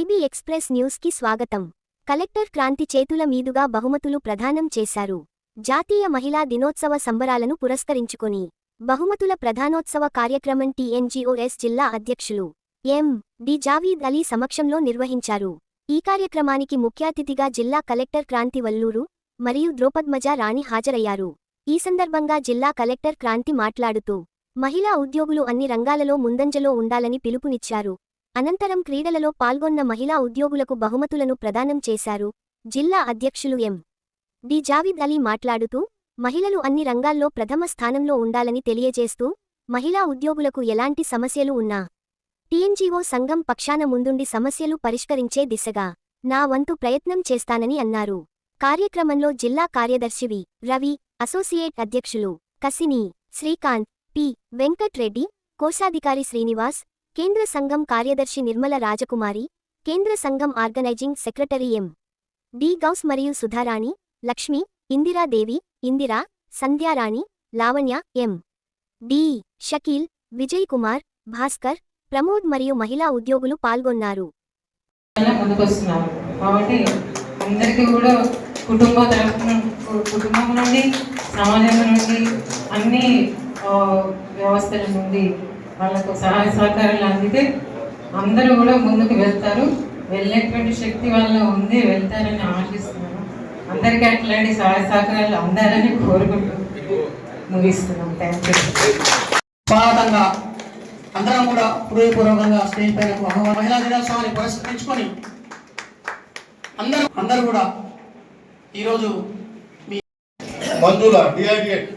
IB express న్యూస్కి స్వాగతం. Collector Kranti చేతుల మీదుగా బహుమతులు ప్రదానం చేశారు. జాతీయ మహిళా దినోత్సవ సంబరాలను పురస్కరించుకొని బహుమతుల ప్రధానోత్సవ కార్యక్రమం టీఎన్జీఓఎస్ జిల్లా అధ్యక్షులు ఎం. డి. జావీద్ అలీ సమక్షంలో నిర్వహించారు. ఈ కార్యక్రమానికి ముఖ్యాతిథిగా జిల్లా కలెక్టర్ క్రాంతి వల్లూరు మరియు ద్రౌపద్మజ రాణి హాజరయ్యారు. ఈ సందర్భంగా జిల్లా కలెక్టర్ క్రాంతి మాట్లాడుతూ మహిళా ఉద్యోగులు అన్ని రంగాలలో ముందంజలో ఉండాలని పిలుపునిచ్చారు. అనంతరం క్రీడలలో పాల్గొన్న మహిళా ఉద్యోగులకు బహుమతులను ప్రదానం చేశారు. జిల్లా అధ్యక్షులు ఎం. డి. జావీద్ అలీ మాట్లాడుతూ మహిళలు అన్ని రంగాల్లో ప్రథమ స్థానంలో ఉండాలని తెలియజేస్తూ మహిళా ఉద్యోగులకు ఎలాంటి సమస్యలు ఉన్నా టీఎన్జీఓ సంఘం పక్షాన ముందుండి సమస్యలు పరిష్కరించే దిశగా నా వంతు ప్రయత్నం చేస్తానని అన్నారు. కార్యక్రమంలో జిల్లా కార్యదర్శి వి. రవి, అసోసియేట్ అధ్యక్షులు కసిని శ్రీకాంత్, పి. వెంకట్రెడ్డి, కోశాధికారి శ్రీనివాస్, కేంద్ర సంఘం కార్యదర్శి నిర్మల రాజకుమారి, కేంద్ర సంఘం organising secretary M. D. Ghouse మరియు సుధారాణి, లక్ష్మి, ఇందిరాదేవి, ఇందిరా, సంధ్యారాణి, లావణ్య, ఎం. డి. షకీల్, విజయ్ కుమార్, భాస్కర్, ప్రమోద్ మరియు మహిళా ఉద్యోగులు పాల్గొన్నారు. కుటుంబం నుండి, సమాజం నుండి, అన్ని వ్యవస్థల నుండి వాళ్ళకు సహాయ సహకారాలు అందితే అందరూ కూడా ముందుకు వెళ్తారు. వెళ్ళేటువంటి శక్తి వాళ్ళ ఉంది, వెళ్తారని ఆశిస్తున్నాను. అందరికీ అట్లాంటి సహాయ సహకారాలు అందాలని కోరుకుంటూ ముగిస్తున్నాం. Thank you. స్వాగతంగా అందరం కూడా హృదయపూర్వకంగా స్టేజ్ పైన మహిళా దినోత్సవాన్ని పురస్కరించుకొని అందరూ కూడా ఈరోజు మీ మంజుల డిఐడిఎట్,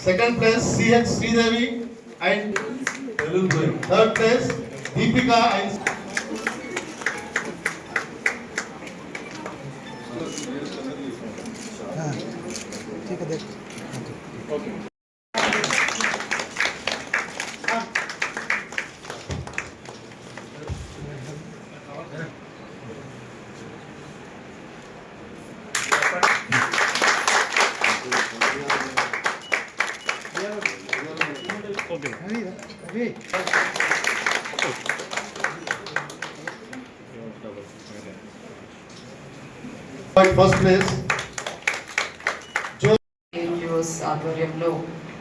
second place CH Sridevi and third place Deepika and first place ఆధ్వర్యంలో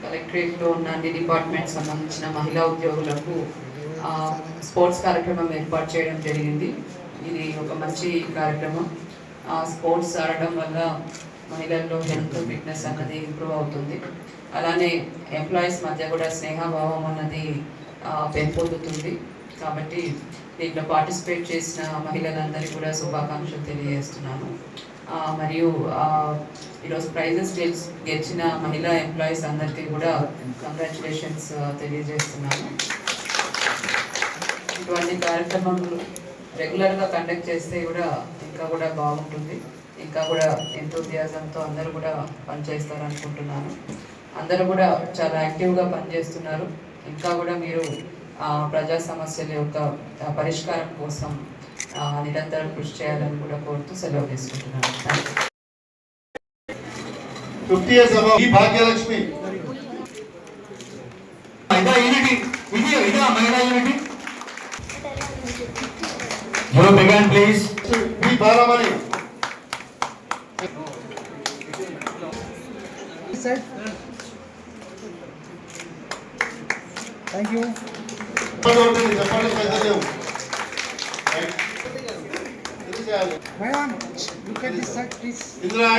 కలెక్టరేట్లో ఉన్న అన్ని డిపార్ట్మెంట్ సంబంధించిన మహిళా ఉద్యోగులకు స్పోర్ట్స్ కార్యక్రమం ఏర్పాటు చేయడం జరిగింది. ఇది ఒక మంచి కార్యక్రమం. స్పోర్ట్స్ ఆడడం వల్ల మహిళల్లో హెల్త్, ఫిట్నెస్ అన్నది ఇంప్రూవ్ అవుతుంది. అలానే ఎంప్లాయీస్ మధ్య కూడా స్నేహభావం అన్నది పెంపొందుతుంది. కాబట్టి దీంట్లో పార్టిసిపేట్ చేసిన మహిళలందరికీ కూడా శుభాకాంక్షలు తెలియజేస్తున్నాను. మరియు ఈరోజు ప్రైజెస్ గెలిచిన మహిళా ఎంప్లాయీస్ అందరికీ కూడా కంగ్రాచులేషన్స్ తెలియజేస్తున్నాను. ఇటువంటి కార్యక్రమాలు రెగ్యులర్గా కండక్ట్ చేస్తే కూడా ఇంకా కూడా బాగుంటుంది. ఇంకా కూడా ఎంతోథియాజంతో అందరూ కూడా పనిచేస్తారు అనుకుంటున్నాను. అందరూ కూడా చాలా యాక్టివ్గా పనిచేస్తున్నారు. ఇంకా కూడా మీరు ప్రజా సమస్యల యొక్క పరిష్కారం కోసం నిరంతరం కృషి చేయాలని కూడా కోరుతూ సెలవు తీసుకుంటున్నాను. 50 years above భాగ్యలక్ష్మి మహిళా unity You begin please. B Balamani Thank you. చెప్పండి పెద్దలేవు. Madam, look at this side, please. Indira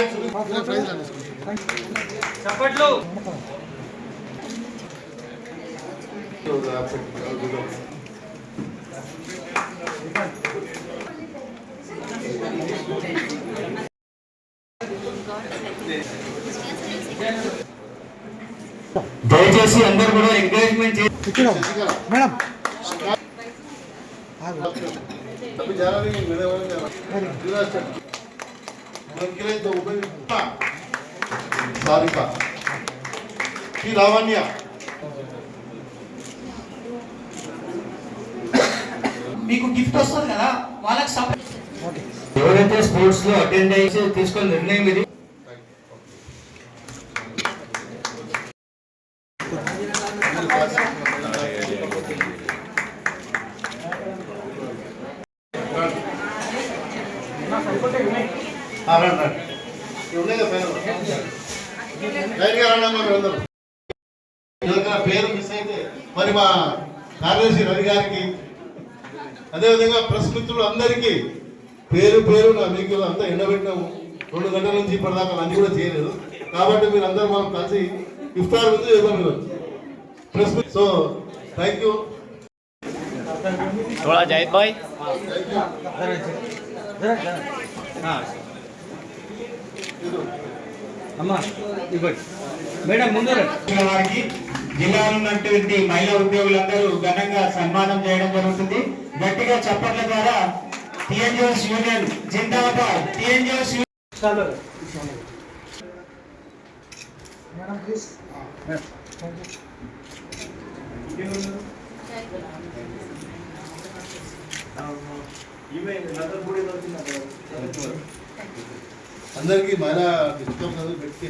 చప్పట్లు. దయచేసి అందరూ కూడా ఎంకరేజ్మెంట్ చేయండి మేడం. సారిక, పి. లావణ్య, మీకు గిఫ్ట్ వస్తుంది కదా వాళ్ళకి సపరేట్. ఎవరైతే స్పోర్ట్స్ లో అటెండ్ అయ్యి తీసుకున్న నిర్ణయం ఇది. రండి రండి. ఇవి ఉన్నాయి కదా పైన. లైన్గా రండి అమ్మా మీరందరూ. ఎవరికైనా పేరు మిస్ అయితే మరి మా కార్యదర్శి రవి గారికి, అదేవిధంగా ప్రెస్ మిత్రులు అందరికీ పేరు పేరు నా మీకు అంతా ఎండబెట్టినాము. 2 గంటల నుంచి ఇప్పటిదాకా లంచ్ కూడా చేయలేదు. కాబట్టి మీరు అందరూ మనం కలిసి ఇఫ్తార్ ముందు చేద్దాం మీరు ప్రెస్. So thank you. थोड़ा जाहिद भाई అమ్మా ఇవ్వండి మేడం ముందు వారికి జిల్లాలో ఉన్నటువంటి మహిళా ఉద్యోగులందరూ ఘనంగా సన్మానం చేయడం జరుగుతుంది. గట్టిగా చప్పట్ల ద్వారా టీఎన్జిఓస్ యూనియన్ జిందాబాద్. టీఎన్జిఓస్ అందరికీ మహిళా డిస్కౌంట్ పెట్టి